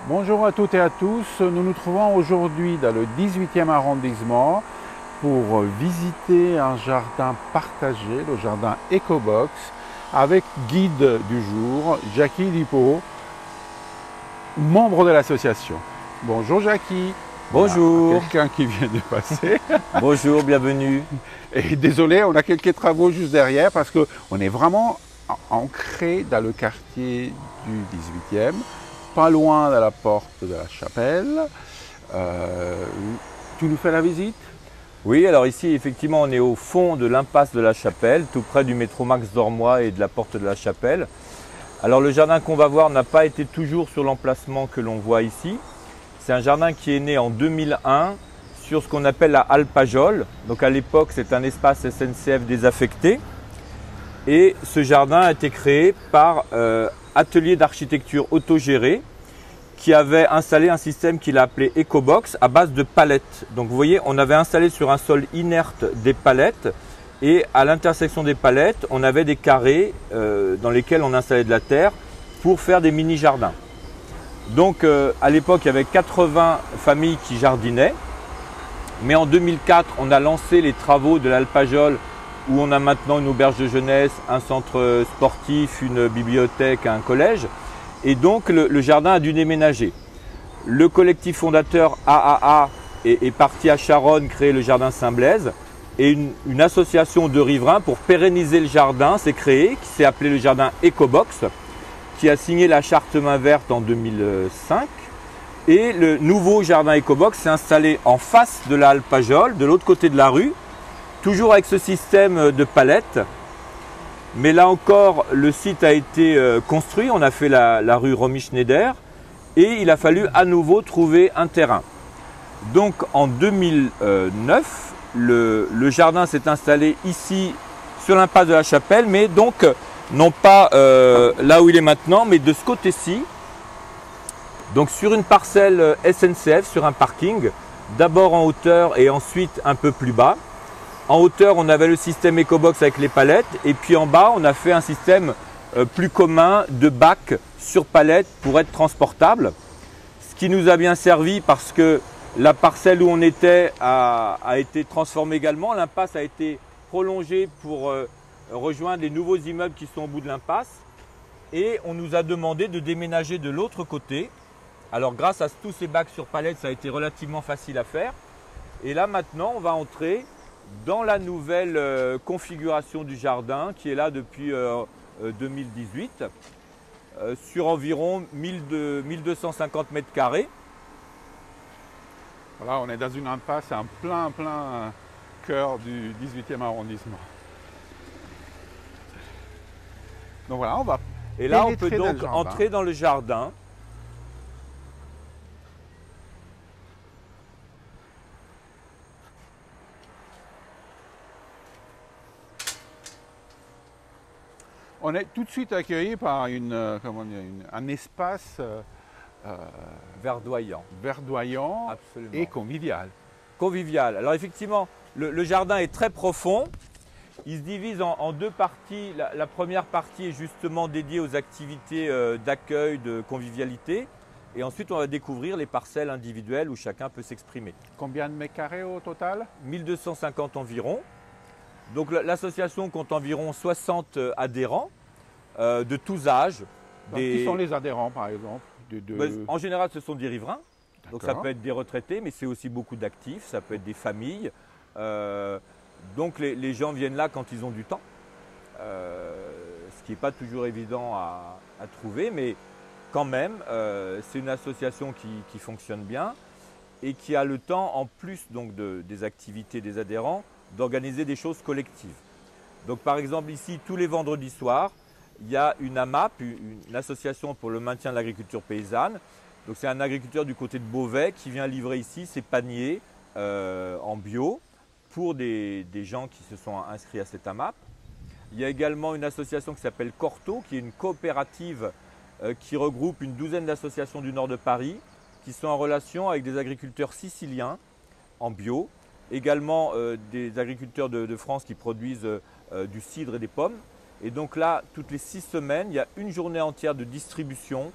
Bonjour à toutes et à tous, nous nous trouvons aujourd'hui dans le 18e arrondissement pour visiter un jardin partagé, le jardin EcoBox, avec guide du jour, Jackie Lipo, membre de l'association. Bonjour Jackie. Bonjour. Quelqu'un qui vient de passer. Bonjour, bienvenue. Et désolé, on a quelques travaux juste derrière parce qu'on est vraiment ancré dans le quartier du 18e. Pas loin de la porte de la chapelle. Tu nous fais la visite? Oui, alors ici, effectivement, on est au fond de l'impasse de la chapelle, tout près du métro Max Dormois et de la porte de la chapelle. Alors le jardin qu'on va voir n'a pas été toujours sur l'emplacement que l'on voit ici. C'est un jardin qui est né en 2001 sur ce qu'on appelle la halle Pajol. Donc à l'époque, c'est un espace SNCF désaffecté. Et ce jardin a été créé par Atelier d'architecture autogéré qui avait installé un système qu'il a appelé EcoBox à base de palettes. Donc vous voyez, on avait installé sur un sol inerte des palettes et à l'intersection des palettes, on avait des carrés dans lesquels on installait de la terre pour faire des mini-jardins. Donc à l'époque, il y avait 80 familles qui jardinaient. Mais en 2004, on a lancé les travaux de l'Alpajol où on a maintenant une auberge de jeunesse, un centre sportif, une bibliothèque, un collège. Et donc le jardin a dû déménager. Le collectif fondateur AAA est parti à Charonne créer le jardin Saint-Blaise. Et une association de riverains pour pérenniser le jardin s'est créée, qui s'est appelée le jardin EcoBox, qui a signé la charte main verte en 2005. Et le nouveau jardin EcoBox s'est installé en face de la halle Pajol, de l'autre côté de la rue, toujours avec ce système de palettes. Mais là encore, le site a été construit, on a fait la rue Romy Schneider et il a fallu à nouveau trouver un terrain. Donc en 2009, le jardin s'est installé ici sur l'impasse de la Chapelle, mais donc non pas là où il est maintenant, mais de ce côté-ci. Donc sur une parcelle SNCF, sur un parking, d'abord en hauteur et ensuite un peu plus bas. En hauteur, on avait le système EcoBox avec les palettes et puis en bas, on a fait un système plus commun de bac sur palettes pour être transportable. Ce qui nous a bien servi parce que la parcelle où on était a été transformée également. L'impasse a été prolongée pour rejoindre les nouveaux immeubles qui sont au bout de l'impasse. Et on nous a demandé de déménager de l'autre côté. Alors grâce à tous ces bacs sur palettes, ça a été relativement facile à faire. Et là maintenant, on va entrer dans la nouvelle configuration du jardin qui est là depuis 2018 sur environ 1250 mètres carrés. Voilà, on est dans une impasse en plein cœur du 18e arrondissement. Donc voilà, on va et là on peut pénétrer donc entrer dans le jardin. On est tout de suite accueilli par un espace Verdoyant. verdoyant Absolument. et convivial. Convivial. Alors effectivement, le jardin est très profond. Il se divise en deux parties. La première partie est justement dédiée aux activités d'accueil, de convivialité. Et ensuite, on va découvrir les parcelles individuelles où chacun peut s'exprimer. Combien de mètres carrés au total? 1250 environ. Donc l'association compte environ 60 adhérents de tous âges. Qui sont les adhérents par exemple En général, ce sont des riverains. Donc ça peut être des retraités, mais c'est aussi beaucoup d'actifs. Ça peut être des familles. Donc les gens viennent là quand ils ont du temps. Ce qui n'est pas toujours évident à trouver, mais quand même, c'est une association qui fonctionne bien et qui a le temps, en plus donc, des activités des adhérents, d'organiser des choses collectives. Donc par exemple ici, tous les vendredis soirs, il y a une AMAP, une association pour le maintien de l'agriculture paysanne. Donc c'est un agriculteur du côté de Beauvais qui vient livrer ici ses paniers en bio pour des gens qui se sont inscrits à cette AMAP. Il y a également une association qui s'appelle Corto, qui est une coopérative qui regroupe une douzaine d'associations du nord de Paris qui sont en relation avec des agriculteurs siciliens en bio. Également des agriculteurs de France qui produisent du cidre et des pommes. Et donc là, toutes les 6 semaines, il y a une journée entière de distribution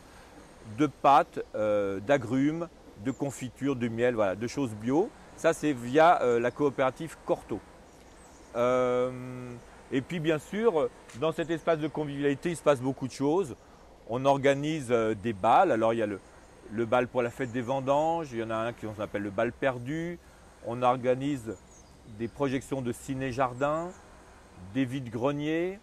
de pâtes, d'agrumes, de confitures, de miel, voilà, de choses bio. Ça, c'est via la coopérative Corto. Et puis, bien sûr, dans cet espace de convivialité, il se passe beaucoup de choses. On organise des bals. Alors, il y a le bal pour la fête des vendanges. Il y en a un qu'on appelle le bal perdu. On organise des projections de ciné-jardin, des vides-greniers.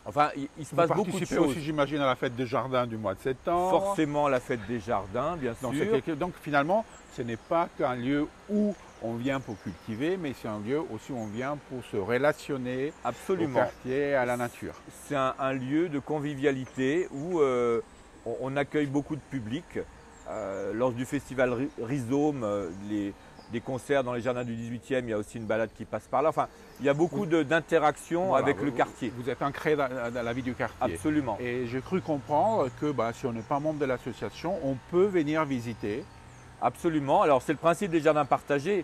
Enfin, il se passe beaucoup de choses. Vous participez aussi, j'imagine, à la fête des jardins du mois de septembre. Forcément, la fête des jardins, bien sûr. Donc, finalement, ce n'est pas qu'un lieu où on vient pour cultiver, mais c'est un lieu aussi où on vient pour se relationner au quartier, à la nature. C'est un lieu de convivialité où on accueille beaucoup de public. Lors du festival Rhizome, des concerts dans les jardins du 18e, il y a aussi une balade qui passe par là. Enfin, il y a beaucoup d'interactions avec le quartier. Vous êtes ancré dans la vie du quartier. Absolument. Et j'ai cru comprendre que si on n'est pas membre de l'association, on peut venir visiter. Absolument. Alors, c'est le principe des jardins partagés.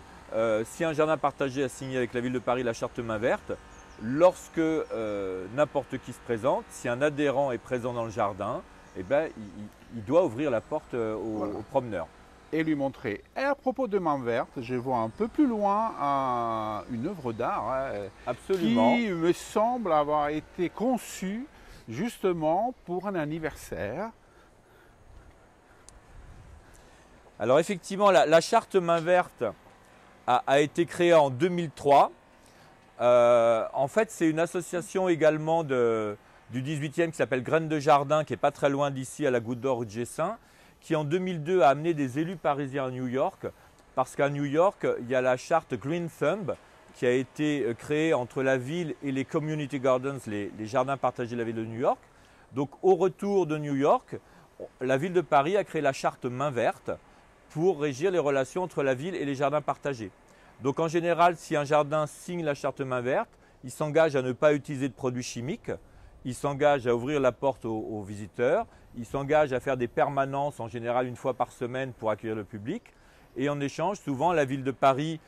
Si un jardin partagé a signé avec la ville de Paris la charte main verte, lorsque n'importe qui se présente, si un adhérent est présent dans le jardin, eh ben, il doit ouvrir la porte aux promeneurs. Et lui montrer. Et à propos de main verte, je vois un peu plus loin une œuvre d'art Absolument. Qui me semble avoir été conçue justement pour un anniversaire. Alors effectivement, la charte main verte a été créée en 2003. En fait, c'est une association également du 18e qui s'appelle Graines de Jardin, qui n'est pas très loin d'ici, à la Goutte d'Or rue de Gessin, qui en 2002 a amené des élus parisiens à New York, parce qu'à New York, il y a la charte Green Thumb qui a été créée entre la ville et les Community Gardens, les jardins partagés de la ville de New York. Donc au retour de New York, la ville de Paris a créé la charte main verte pour régir les relations entre la ville et les jardins partagés. Donc en général, si un jardin signe la charte main verte, il s'engage à ne pas utiliser de produits chimiques, il s'engage à ouvrir la porte aux visiteurs, il s'engage à faire des permanences, en général une fois par semaine, pour accueillir le public. Et en échange, souvent, la ville de Paris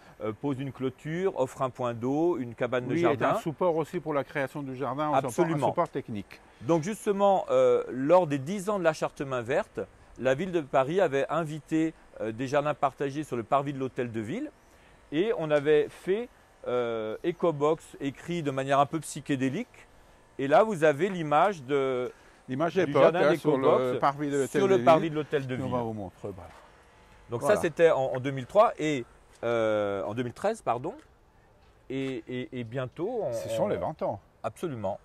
pose une clôture, offre un point d'eau, une cabane de jardin. Et un support aussi pour la création du jardin, absolument. Un support technique. Donc justement, lors des 10 ans de la charte main verte, la ville de Paris avait invité des jardins partagés sur le parvis de l'hôtel de ville. Et on avait fait Ecobox, écrit de manière un peu psychédélique. Et là, vous avez l'image du jardin sur le parvis de l'hôtel de ville. On va vous montrer. Voilà. Donc ça, c'était en 2003 et en 2013, pardon. Et bientôt… Ce sont les 20 ans. Absolument.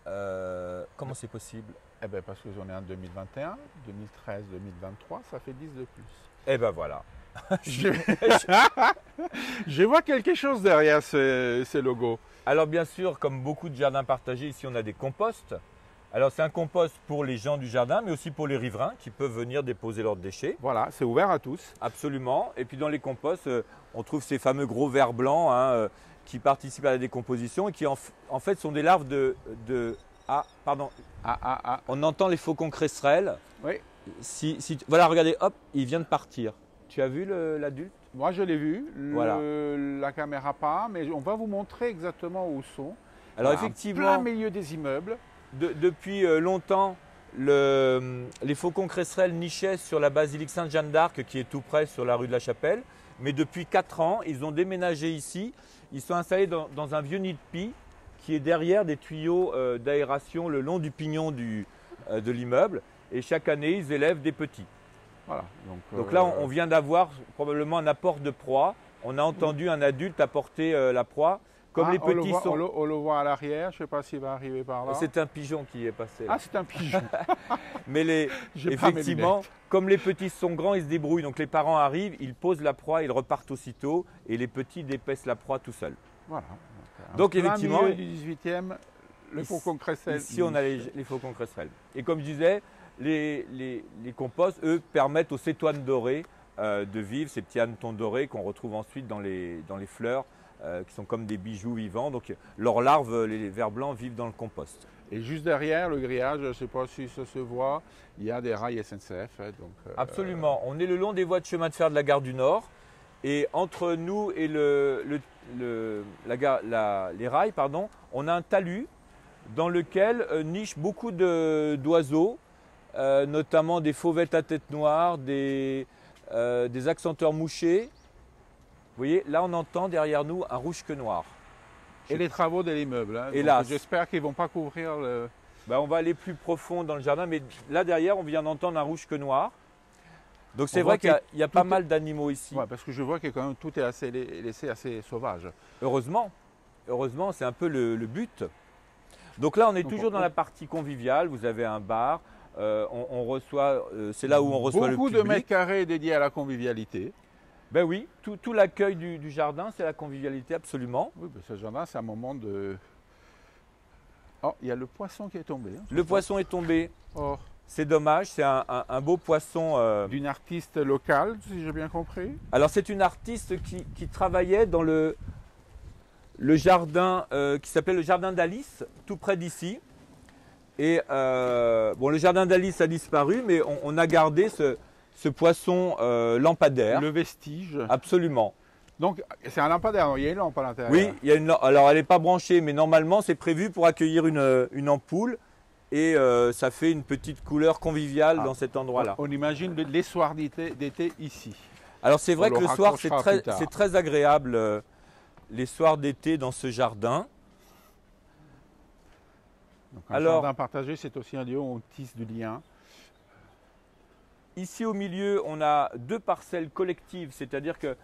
Comment c'est possible? Eh bien, parce que j'en ai un 2021, 2013, 2023, ça fait 10 de plus. Eh bien, voilà. Je vois quelque chose derrière ces logos. Alors bien sûr, comme beaucoup de jardins partagés, ici on a des composts. Alors c'est un compost pour les gens du jardin, mais aussi pour les riverains qui peuvent venir déposer leurs déchets. Voilà, c'est ouvert à tous. Absolument. Et puis dans les composts, on trouve ces fameux gros vers blancs qui participent à la décomposition et qui en fait sont des larves on entend les faucons cresserelles. Oui. Voilà, regardez, hop, il vient de partir. Tu as vu l'adulte? Moi, je l'ai vu. Voilà. La caméra pas, mais on va vous montrer exactement où ils sont. Alors effectivement, en plein milieu des immeubles. Depuis longtemps, les faucons cresserelles nichaient sur la basilique Sainte-Jeanne d'Arc, qui est tout près sur la rue de la Chapelle. Mais depuis 4 ans, ils ont déménagé ici. Ils sont installés dans un vieux nid de pie qui est derrière des tuyaux d'aération le long du pignon de l'immeuble. Et chaque année, ils élèvent des petits. Voilà, donc là, on vient d'avoir probablement un apport de proie. On a entendu un adulte apporter la proie. Comme les petits on le voit à l'arrière, je ne sais pas s'il va arriver par là. C'est un pigeon qui est passé là. Ah, c'est un pigeon. Mais effectivement, comme les petits sont grands, ils se débrouillent. Donc les parents arrivent, ils posent la proie, ils repartent aussitôt et les petits dépaissent la proie tout seuls. Voilà. Donc effectivement, milieu du 18e, le faucon cresserelle. Ici, on a les faucons cresserelles. Et comme je disais, les composts, eux, permettent aux cétoines dorées de vivre, ces petits hannetons dorés qu'on retrouve ensuite dans les fleurs, qui sont comme des bijoux vivants. Donc leurs larves, les vers blancs, vivent dans le compost. Et juste derrière le grillage, je ne sais pas si ça se voit, il y a des rails SNCF. Absolument. On est le long des voies de chemin de fer de la gare du Nord. Et entre nous et les rails, on a un talus dans lequel nichent beaucoup d'oiseaux notamment des fauvettes à tête noire, des accenteurs mouchés. Vous voyez, là on entend derrière nous un rouge que noir. Et les travaux de l'immeuble. Hein. Hélas. J'espère qu'ils ne vont pas couvrir le... On va aller plus profond dans le jardin, mais là derrière on vient d'entendre un rouge que noir. Donc c'est vrai qu'il y a pas mal d'animaux ici. Ouais, parce que je vois que quand même tout est laissé assez sauvage. Heureusement, c'est un peu le but. Donc là on est toujours dans la partie conviviale, vous avez un bar, on reçoit, c'est là où on reçoit le public. Beaucoup de mètres carrés dédiés à la convivialité. Ben oui, tout l'accueil du jardin, c'est la convivialité absolument. Oui, ce jardin c'est un moment de... Oh, il y a le poisson qui est tombé. Hein, le poisson est tombé. Oh. C'est dommage, c'est un beau poisson. D'une artiste locale, si j'ai bien compris. Alors c'est une artiste qui travaillait dans le jardin qui s'appelle le jardin d'Alice, tout près d'ici. Et le jardin d'Alice a disparu, mais on a gardé ce poisson lampadaire. Le vestige. Absolument. Donc c'est un lampadaire, il y a une lampe à l'intérieur. Oui, il y a une lampe. Alors elle n'est pas branchée, mais normalement c'est prévu pour accueillir une ampoule. Et ça fait une petite couleur conviviale dans cet endroit-là. On imagine les soirs d'été ici. Alors c'est vrai que le soir c'est très agréable, les soirs d'été dans ce jardin. Donc un jardin partagé, c'est aussi un lieu où on tisse du lien. Ici au milieu, on a 2 parcelles collectives, c'est-à-dire que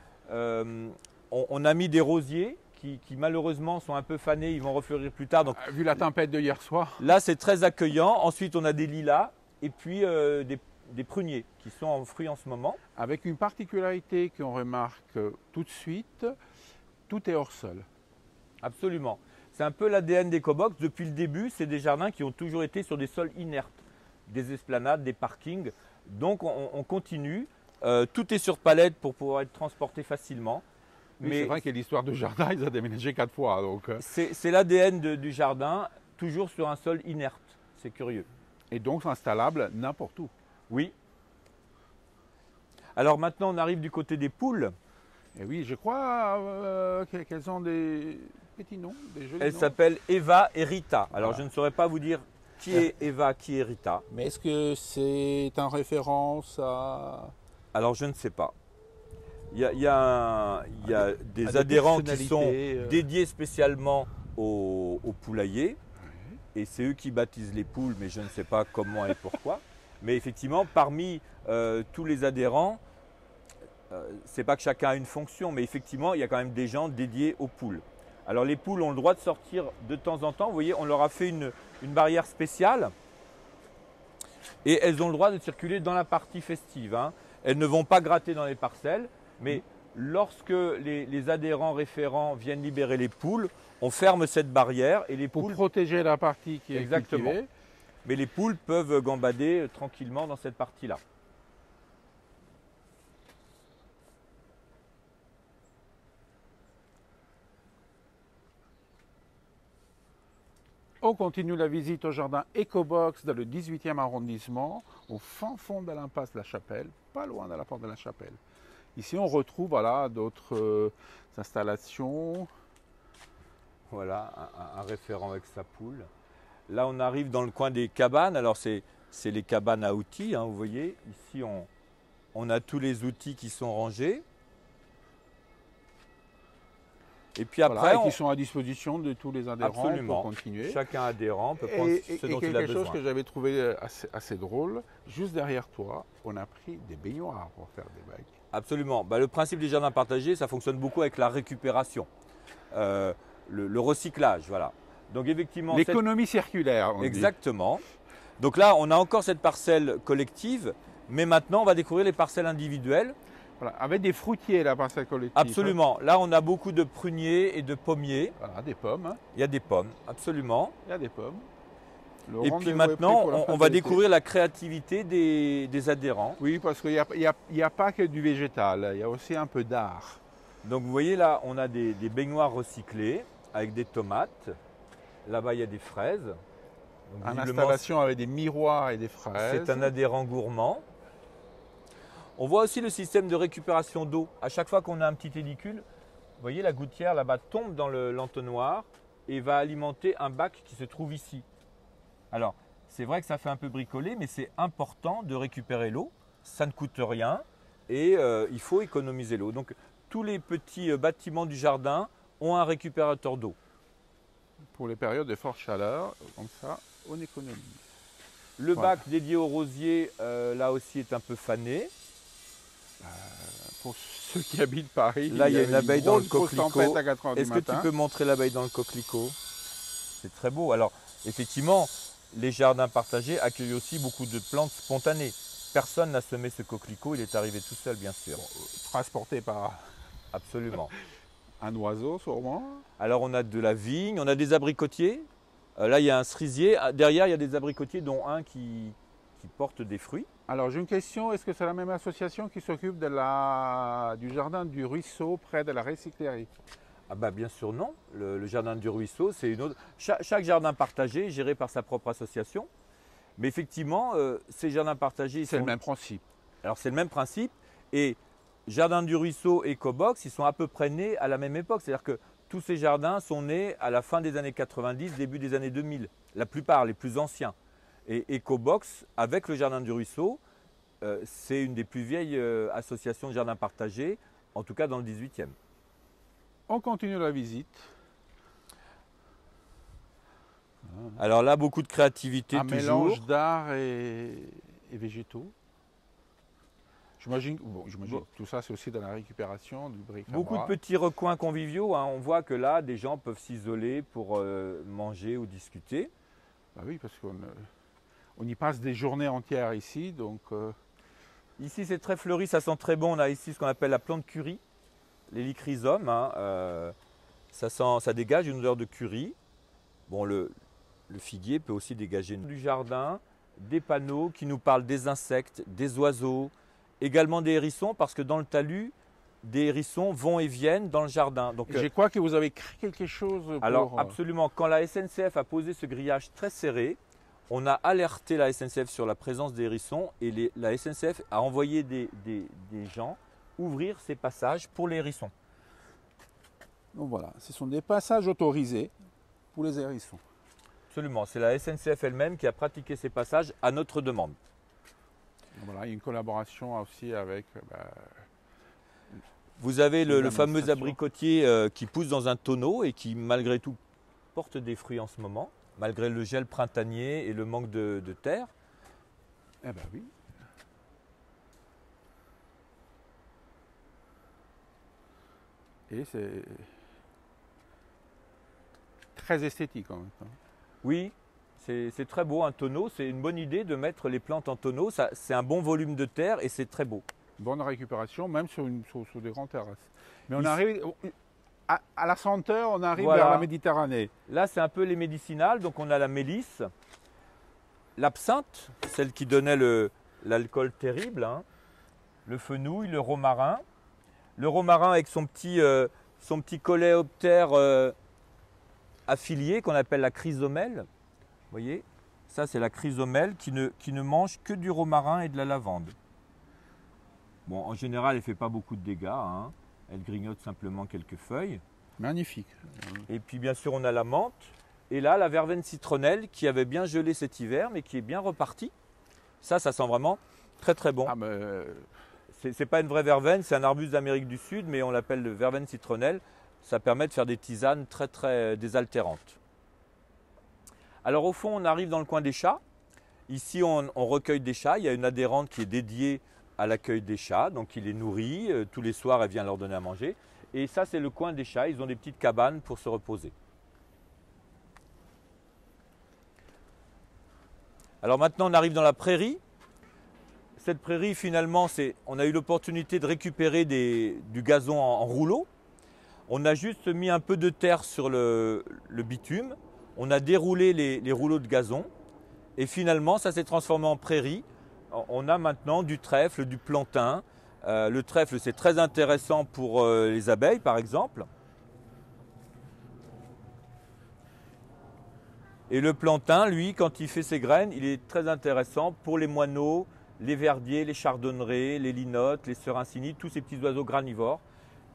on a mis des rosiers qui malheureusement sont un peu fanés, ils vont refleurir plus tard. Donc, vu la tempête de hier soir. Là, c'est très accueillant. Ensuite, on a des lilas et puis des pruniers qui sont en fruits en ce moment. Avec une particularité qu'on remarque tout de suite, tout est hors sol. Absolument. C'est un peu l'ADN d'Ecobox. Depuis le début, c'est des jardins qui ont toujours été sur des sols inertes, des esplanades, des parkings. Donc, on continue. Tout est sur palette pour pouvoir être transporté facilement. Oui, mais c'est vrai que l'histoire du jardin, ils ont déménagé 4 fois. C'est l'ADN du jardin, toujours sur un sol inerte. C'est curieux. Et donc installable n'importe où. Oui. Alors maintenant, on arrive du côté des poules. Et oui, je crois qu'elles ont des petits noms, des jolis noms. Elles s'appellent Eva et Rita. Alors je ne saurais pas vous dire qui est Eva, qui est Rita. Mais est-ce que c'est en référence à... Alors je ne sais pas. Il y a des adhérents qui sont dédiés spécialement au poulailler. Et c'est eux qui baptisent les poules, mais je ne sais pas comment et pourquoi. Mais effectivement, parmi tous les adhérents, c'est pas que chacun a une fonction, mais effectivement, il y a quand même des gens dédiés aux poules. Alors les poules ont le droit de sortir de temps en temps. Vous voyez, on leur a fait une barrière spéciale. Et elles ont le droit de circuler dans la partie festive. Hein. Elles ne vont pas gratter dans les parcelles. Mais lorsque les adhérents référents viennent libérer les poules, on ferme cette barrière et les poules... Pour protéger la partie qui est cultivée. Mais les poules peuvent gambader tranquillement dans cette partie-là. On continue la visite au jardin Ecobox dans le 18e arrondissement, au fin fond de l'impasse de la Chapelle, pas loin de la porte de la Chapelle. Ici, on retrouve d'autres installations. Voilà, un référent avec sa poule. Là, on arrive dans le coin des cabanes. Alors, c'est les cabanes à outils, hein, vous voyez. Ici, on a tous les outils qui sont rangés. Et puis après, qui sont à disposition de tous les adhérents pour continuer. Chacun adhérent peut prendre ce dont il a besoin. Et quelque chose que j'avais trouvé assez drôle, juste derrière toi, on a pris des baignoires pour faire des bacs. Absolument. Le principe des jardins partagés, ça fonctionne beaucoup avec la récupération, le recyclage, voilà. Donc effectivement, l'économie circulaire. Exactement. Donc là, on a encore cette parcelle collective, mais maintenant, on va découvrir les parcelles individuelles. Voilà, avec des fruitiers, la parcelle collective. Absolument. Là, on a beaucoup de pruniers et de pommiers. Voilà, des pommes. Il y a des pommes, absolument. Il y a des pommes. Et puis maintenant, on va découvrir la créativité des adhérents. Oui, parce qu'il n'y a pas que du végétal, il y a aussi un peu d'art. Donc vous voyez là, on a des baignoires recyclées avec des tomates. Là-bas, il y a des fraises. Une installation avec des miroirs et des fraises. C'est un adhérent gourmand. On voit aussi le système de récupération d'eau. À chaque fois qu'on a un petit édicule, vous voyez la gouttière là-bas tombe dans l'entonnoir et va alimenter un bac qui se trouve ici. Alors, c'est vrai que ça fait un peu bricoler, mais c'est important de récupérer l'eau. Ça ne coûte rien et il faut économiser l'eau. Donc tous les petits bâtiments du jardin ont un récupérateur d'eau. Pour les périodes de forte chaleur, comme ça, on économise. Le Voilà. bac dédié aux rosiers, là aussi, est un peu fané. Pour ceux qui habitent Paris, Là, il y a une abeille dans le grosse tempête coquelicot. à 4 heures du Est-ce que matin. tu peux montrer l'abeille dans le coquelicot? C'est très beau. Alors, effectivement, les jardins partagés accueillent aussi beaucoup de plantes spontanées. Personne n'a semé ce coquelicot, il est arrivé tout seul, bien sûr. Transporté par Absolument. un oiseau, sûrement. Alors, on a de la vigne, on a des abricotiers. Là, il y a un cerisier. Derrière, il y a des abricotiers, dont un qui porte des fruits. Alors, j'ai une question. Est-ce que c'est la même association qui s'occupe du jardin du ruisseau près de la recyclerie? Ah bah bien sûr non, le jardin du ruisseau c'est une autre. Chaque jardin partagé est géré par sa propre association. Mais effectivement, ces jardins partagés C'est le même principe. Alors c'est le même principe et jardin du ruisseau et Ecobox, ils sont à peu près nés à la même époque. C'est-à-dire que tous ces jardins sont nés à la fin des années 90, début des années 2000. La plupart, les plus anciens. Et Ecobox, avec le jardin du ruisseau, c'est une des plus vieilles associations de jardins partagés, en tout cas dans le 18e. On continue la visite. Alors là, beaucoup de créativité Un toujours. mélange d'art et végétaux. J'imagine que tout ça, c'est aussi dans la récupération du bric-à-brac. Beaucoup de petits recoins conviviaux. Hein. On voit que là, des gens peuvent s'isoler pour manger ou discuter. Bah oui, parce qu'on y passe des journées entières ici. Donc, Ici, c'est très fleuri, ça sent très bon. On a ici ce qu'on appelle la plante curry, l'hélichrysum. Hein. Ça dégage une odeur de curry. Bon, le figuier peut aussi dégager du jardin, des panneaux qui nous parlent des insectes, des oiseaux, également des hérissons, parce que dans le talus, des hérissons vont et viennent dans le jardin. Donc, je crois que vous avez créé quelque chose pour... Alors absolument, quand la SNCF a posé ce grillage très serré, on a alerté la SNCF sur la présence des hérissons et la SNCF a envoyé des gens ouvrir ces passages pour les hérissons. Donc voilà, ce sont des passages autorisés pour les hérissons. Absolument, c'est la SNCF elle-même qui a pratiqué ces passages à notre demande. Donc voilà, il y a une collaboration aussi avec... Vous avez le fameux l'administration. abricotier qui pousse dans un tonneau et qui malgré tout porte des fruits en ce moment, malgré le gel printanier et le manque de terre. Eh ben oui. Et c'est très esthétique en même temps. Oui, c'est très beau un tonneau, c'est une bonne idée de mettre les plantes en tonneau, c'est un bon volume de terre et c'est très beau. Bonne récupération, même sur des grandes terrasses. Mais on Ici- arrive à la senteur, on arrive Voilà. vers la Méditerranée. Là, c'est un peu les médicinales. Donc, on a la mélisse, l'absinthe, celle qui donnait l'alcool terrible, hein, le fenouil, le romarin. Le romarin avec son petit coléoptère affilié qu'on appelle la chrysomèle. Vous voyez, ça, c'est la chrysomèle qui ne mange que du romarin et de la lavande. Bon, en général, elle ne fait pas beaucoup de dégâts. Hein. Elle grignote simplement quelques feuilles. Magnifique. Et puis bien sûr on a la menthe. Et là la verveine citronnelle qui avait bien gelé cet hiver mais qui est bien repartie. Ça sent vraiment très très bon. Ah, mais, C'est pas une vraie verveine, c'est un arbuste d'Amérique du Sud mais on l'appelle le verveine citronnelle. Ça permet de faire des tisanes très très désaltérantes. Alors au fond on arrive dans le coin des chats. Ici on recueille des chats. Il y a une adhérente qui est dédiée à l'accueil des chats. Donc il les nourrit. Tous les soirs elle vient leur donner à manger. Et ça, c'est le coin des chats. Ils ont des petites cabanes pour se reposer. Alors maintenant, on arrive dans la prairie. Cette prairie, finalement, on a eu l'opportunité de récupérer du gazon en rouleau. On a juste mis un peu de terre sur le bitume. On a déroulé les rouleaux de gazon. Et finalement, ça s'est transformé en prairie. On a maintenant du trèfle, du plantain. Le trèfle, c'est très intéressant pour les abeilles, par exemple. Et le plantain, lui, quand il fait ses graines, il est très intéressant pour les moineaux, les verdiers, les chardonnerets, les linottes, les serancinides, tous ces petits oiseaux granivores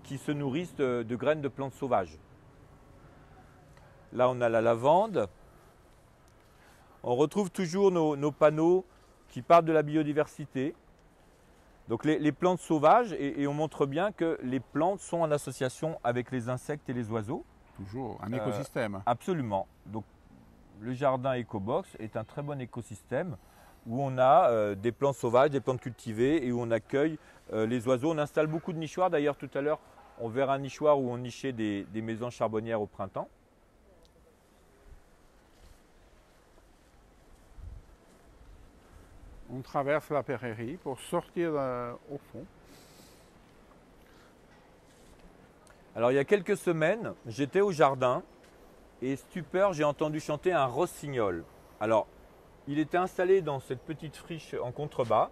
qui se nourrissent de graines de plantes sauvages. Là, on a la lavande. on retrouve toujours nos panneaux qui parlent de la biodiversité. Donc les plantes sauvages, et on montre bien que les plantes sont en association avec les insectes et les oiseaux. Toujours un écosystème. Absolument. Donc le jardin EcoBox est un très bon écosystème où on a des plantes sauvages, des plantes cultivées et où on accueille les oiseaux. On installe beaucoup de nichoirs. D'ailleurs, tout à l'heure, on verra un nichoir où on nichait des maisons charbonnières au printemps. On traverse la prairie pour sortir au fond. Alors il y a quelques semaines, j'étais au jardin et stupeur, j'ai entendu chanter un rossignol. Alors il était installé dans cette petite friche en contrebas.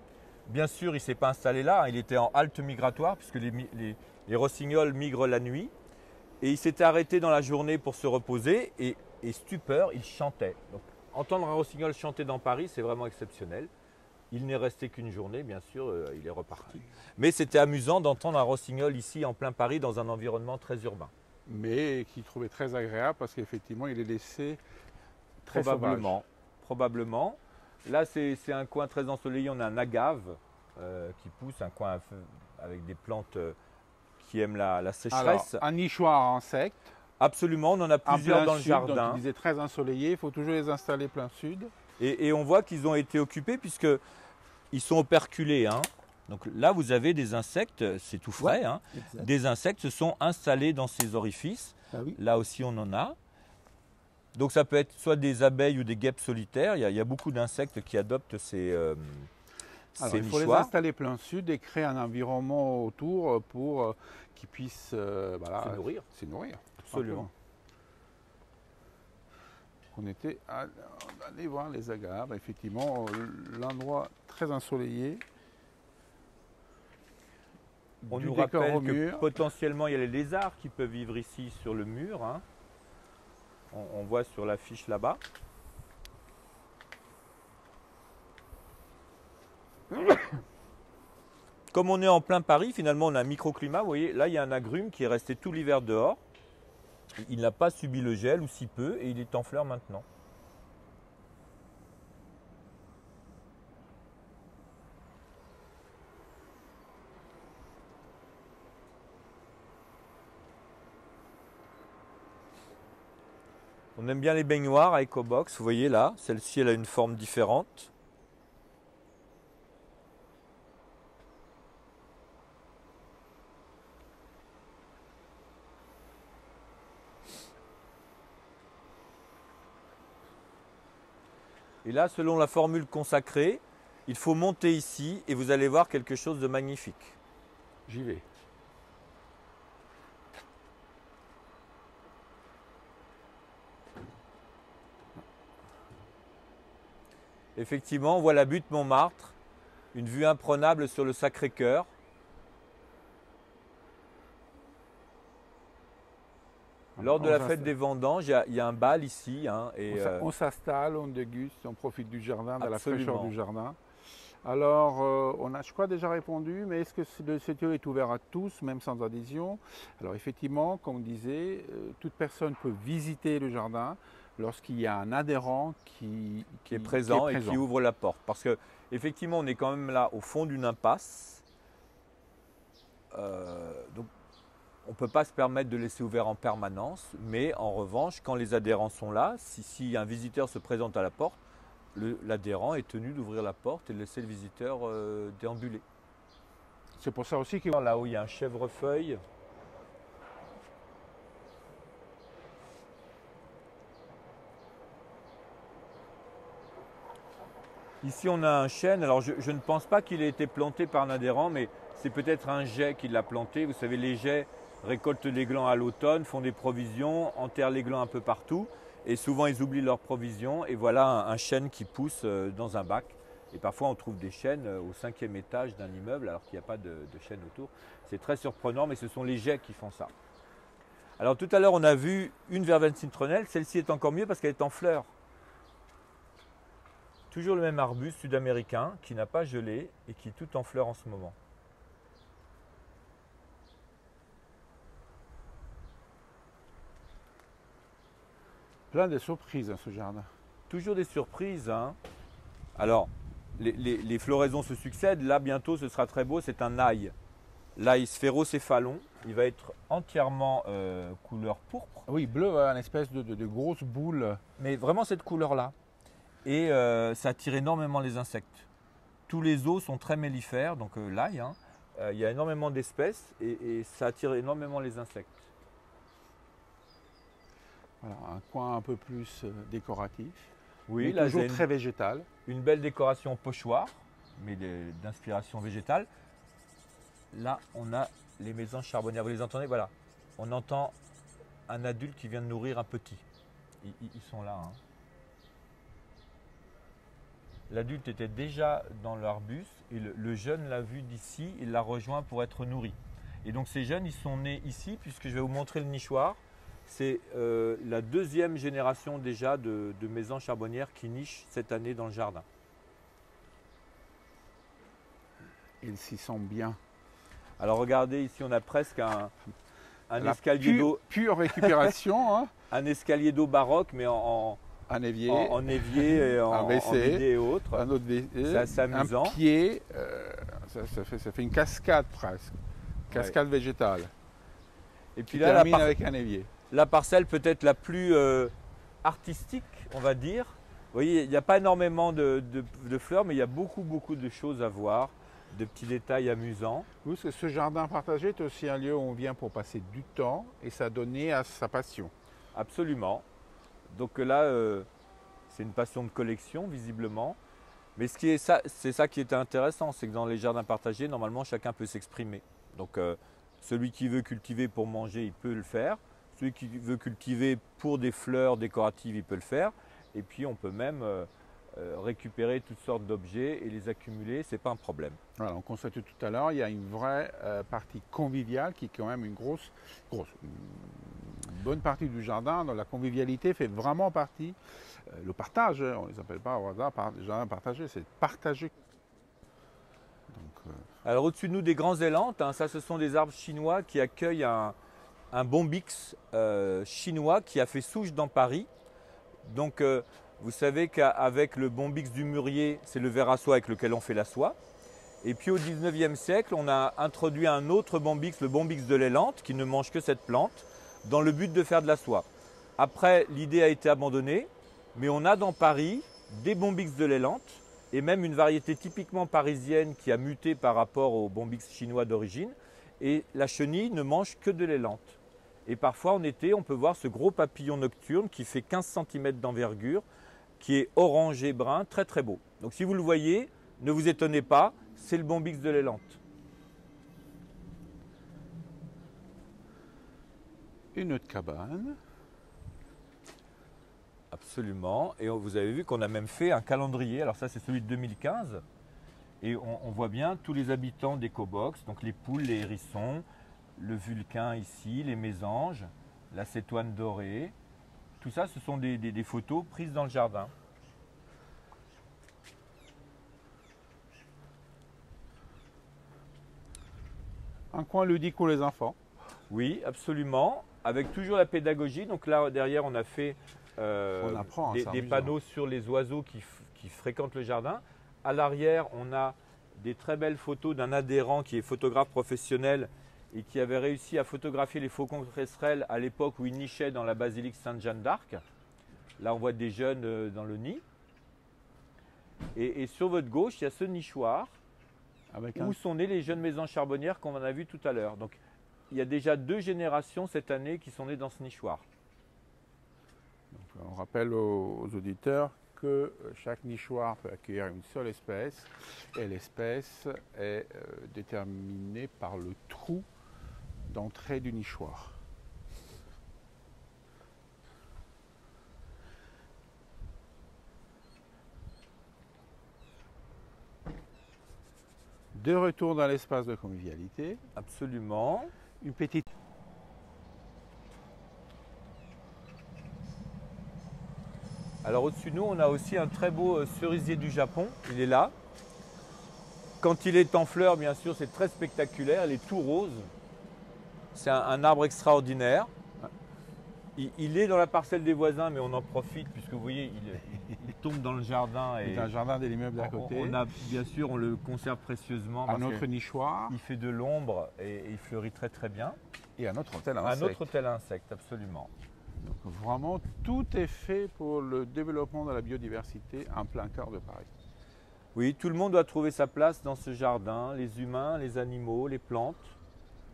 Bien sûr, il ne s'est pas installé là, il était en halte migratoire puisque les rossignols migrent la nuit. Et il s'était arrêté dans la journée pour se reposer et stupeur, il chantait. Donc entendre un rossignol chanter dans Paris, c'est vraiment exceptionnel. Il n'est resté qu'une journée, bien sûr, il est reparti. Mais c'était amusant d'entendre un rossignol ici en plein Paris dans un environnement très urbain. Mais qui trouvait très agréable parce qu'effectivement, il est laissé très Probablement. sauvage. Probablement. Là, c'est un coin très ensoleillé. On a un agave qui pousse, un coin avec des plantes qui aiment la sécheresse. Alors, un nichoir à insectes. Absolument, on en a plusieurs dans le sud, jardin. Donc, il disait très ensoleillé, il faut toujours les installer plein sud. Et on voit qu'ils ont été occupés puisqu'ils sont operculés. Hein. Donc là, vous avez des insectes, c'est tout frais. Ouais, hein. exact. Des insectes se sont installés dans ces orifices. Ah oui. Là aussi, on en a. Donc ça peut être soit des abeilles ou des guêpes solitaires. Il y a beaucoup d'insectes qui adoptent ces Alors, il faut les nichoirs. installer plein sud et créer un environnement autour pour qu'ils puissent Se nourrir. Se nourrir. Absolument. On était allé voir les agaves, effectivement, l'endroit très ensoleillé. On Du nous décor rappelle au que mur. potentiellement il y a les lézards qui peuvent vivre ici sur le mur. Hein. On voit sur l'affiche là-bas. Comme on est en plein Paris, finalement on a un microclimat. Vous voyez, là il y a un agrume qui est resté tout l'hiver dehors. Il n'a pas subi le gel ou si peu et il est en fleurs maintenant. On aime bien les baignoires à EcoBox, vous voyez là, celle-ci elle a une forme différente. Et là, selon la formule consacrée, il faut monter ici et vous allez voir quelque chose de magnifique. J'y vais. Effectivement, on voit la butte Montmartre, une vue imprenable sur le Sacré-Cœur. Lors de la fête des vendanges, il y a un bal ici. Hein, et on s'installe, on déguste, on profite du jardin, de la Absolument. fraîcheur du jardin. Alors, on a, je crois, déjà répondu, mais est-ce que le CTE est ouvert à tous, même sans adhésion? Alors, effectivement, comme on disait, toute personne peut visiter le jardin lorsqu'il y a un adhérent qui est présent et qui ouvre la porte. Parce que, effectivement, on est quand même là au fond d'une impasse. Donc, on ne peut pas se permettre de laisser ouvert en permanence, mais en revanche, quand les adhérents sont là, si un visiteur se présente à la porte, l'adhérent est tenu d'ouvrir la porte et de laisser le visiteur déambuler. C'est pour ça aussi que là où il y a un chèvrefeuille, ici on a un chêne. Alors je ne pense pas qu'il ait été planté par un adhérent, mais c'est peut-être un geai qui l'a planté. Vous savez, les geais récoltent les glands à l'automne, font des provisions, enterrent les glands un peu partout. Et souvent, ils oublient leurs provisions. Et voilà un chêne qui pousse dans un bac. Et parfois, on trouve des chênes au 5e étage d'un immeuble, alors qu'il n'y a pas de chêne autour. C'est très surprenant, mais ce sont les geais qui font ça. Alors, tout à l'heure, on a vu une verveine citronnelle. Celle-ci est encore mieux parce qu'elle est en fleurs. Toujours le même arbuste sud-américain qui n'a pas gelé et qui est tout en fleurs en ce moment. plein de surprises dans ce jardin. toujours des surprises, hein. Alors, les floraisons se succèdent. Là, bientôt, ce sera très beau. C'est un ail. L'ail sphéro-céphalon. Il va être entièrement couleur pourpre. Oui, bleu, une espèce de grosse boule. Mais vraiment cette couleur-là. Et ça attire énormément les insectes. Tous les os sont très mellifères, donc l'ail, hein. Il y a énormément d'espèces et ça attire énormément les insectes. Voilà, un coin un peu plus décoratif. Oui, mais là, toujours j'ai très végétal. une belle décoration pochoir, mais d'inspiration végétale. Là, on a les mésanges charbonnières. Vous les entendez? Voilà. On entend un adulte qui vient de nourrir un petit. Ils sont là, hein. L'adulte était déjà dans l'arbuste et le jeune l'a vu d'ici, il l'a rejoint pour être nourri. Et donc ces jeunes, ils sont nés ici, puisque je vais vous montrer le nichoir. C'est la deuxième génération déjà de mésanges charbonnières qui nichent cette année dans le jardin. Ils s'y sentent bien. Alors regardez, ici on a presque un escalier d'eau. Pure récupération, hein. Un escalier d'eau baroque, mais Un évier, en évier et en WC, bidet et autres. un autre WC, C'est assez amusant. un pied, ça fait une cascade presque, cascade végétale. Et puis Qui là, termine avec un évier. la parcelle peut-être la plus artistique, on va dire. Vous voyez, il n'y a pas énormément de fleurs, mais il y a beaucoup de choses à voir, de petits détails amusants. Oui, parce que ce jardin partagé est aussi un lieu où on vient pour passer du temps et s'adonner à sa passion. Absolument. Donc là, c'est une passion de collection, visiblement. Mais c'est ça qui est intéressant, c'est que dans les jardins partagés, normalement, chacun peut s'exprimer. Donc, celui qui veut cultiver pour manger, il peut le faire. Celui qui veut cultiver pour des fleurs décoratives, il peut le faire. Et puis, on peut même récupérer toutes sortes d'objets et les accumuler, ce n'est pas un problème. Voilà, on constatait tout à l'heure, il y a une vraie partie conviviale qui est quand même une bonne partie du jardin. Donc la convivialité fait vraiment partie, le partage, on ne les appelle pas au hasard jardin partagé, c'est partager. Donc, alors au-dessus de nous des grands élantes, hein, ça ce sont des arbres chinois qui accueillent un bombix chinois qui a fait souche dans Paris. Donc vous savez qu'avec le bombix du mûrier, c'est le ver à soie avec lequel on fait la soie. Et puis au 19e siècle, on a introduit un autre bombix, le bombix de l'élante, qui ne mange que cette plante, dans le but de faire de la soie. Après, l'idée a été abandonnée, mais on a dans Paris des bombix de l'élante, et même une variété typiquement parisienne qui a muté par rapport au bombix chinois d'origine. Et la chenille ne mange que de l'élante. Et parfois en été, on peut voir ce gros papillon nocturne qui fait 15 cm d'envergure, qui est orangé brun, très très beau. Donc si vous le voyez, ne vous étonnez pas, c'est le bombix de l'élante. une autre cabane. Absolument. Et vous avez vu qu'on a même fait un calendrier. Alors ça, c'est celui de 2015. Et on voit bien tous les habitants d'Ecobox, donc les poules, les hérissons, le vulcain ici, les mésanges, la cétoine dorée. Tout ça, ce sont des photos prises dans le jardin. Un coin ludique pour les enfants. Oui, absolument. Avec toujours la pédagogie. Donc là, derrière, on a fait des panneaux sur les oiseaux qui fréquentent le jardin. À l'arrière, on a des très belles photos d'un adhérent qui est photographe professionnel et qui avait réussi à photographier les faucons cresserelles à l'époque où ils nichaient dans la basilique Sainte-Jeanne d'Arc. Là, on voit des jeunes dans le nid. Et sur votre gauche, il y a ce nichoir où sont nées les jeunes mésanges charbonnières qu'on en a vu tout à l'heure. Donc, il y a déjà 2 générations cette année qui sont nées dans ce nichoir. Donc, on rappelle aux auditeurs que chaque nichoir peut accueillir une seule espèce et l'espèce est déterminée par le trou d'entrée du nichoir. De retour dans l'espace de convivialité. Absolument. Une petite... Alors au-dessus de nous, on a aussi un très beau cerisier du Japon. Il est là. Quand il est en fleurs, bien sûr, c'est très spectaculaire. Il est tout rose. C'est un arbre extraordinaire. Il est dans la parcelle des voisins, mais on en profite puisque vous voyez, il tombe dans le jardin. C'est un jardin de l'immeuble d'à côté. Bien sûr, on le conserve précieusement. Un autre nichoir. Il fait de l'ombre et il fleurit très très bien. Et un autre hôtel à insectes. Un autre hôtel à insectes, absolument. Donc vraiment, tout est fait pour le développement de la biodiversité en plein cœur de Paris. Oui, tout le monde doit trouver sa place dans ce jardin, les humains, les animaux, les plantes.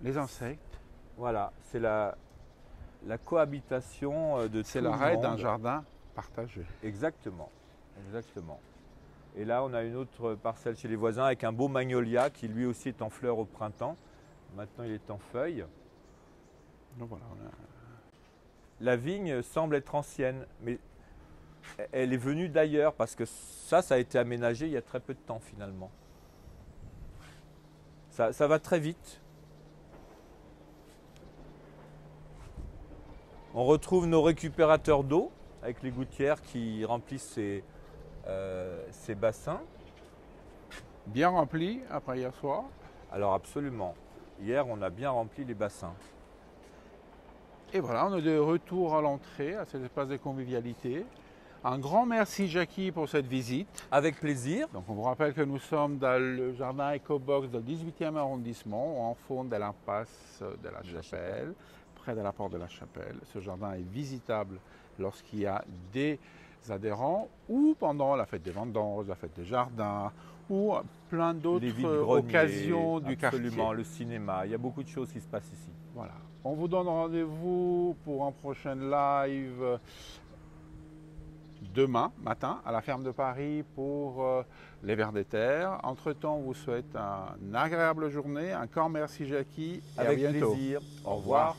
Les insectes. Voilà, c'est la cohabitation de tout le monde. C'est l'arrêt d'un jardin partagé. Exactement, exactement. Et là, on a une autre parcelle chez les voisins avec un beau magnolia qui lui aussi est en fleurs au printemps. Maintenant, il est en feuilles. Donc voilà, La vigne semble être ancienne, mais elle est venue d'ailleurs parce que ça a été aménagé il y a très peu de temps finalement. Ça va très vite. On retrouve nos récupérateurs d'eau avec les gouttières qui remplissent ces bassins. bien rempli après hier soir. Alors absolument. Hier, on a bien rempli les bassins. Et voilà, on est de retour à l'entrée, à cet espace de convivialité. Un grand merci Jackie pour cette visite. Avec plaisir. Donc on vous rappelle que nous sommes dans le jardin Ecobox du 18e arrondissement, en fond de l'impasse de la Chapelle, près de la porte de la Chapelle. Ce jardin est visitable lorsqu'il y a des adhérents ou pendant la fête des vendanges, la fête des jardins ou plein d'autres occasions du quartier. Absolument, le cinéma, il y a beaucoup de choses qui se passent ici. Voilà. On vous donne rendez-vous pour un prochain live demain matin à la ferme de Paris pour les vers des terres. Entre-temps, on vous souhaite une agréable journée. Encore merci Jackie et avec à bientôt. plaisir. Au revoir.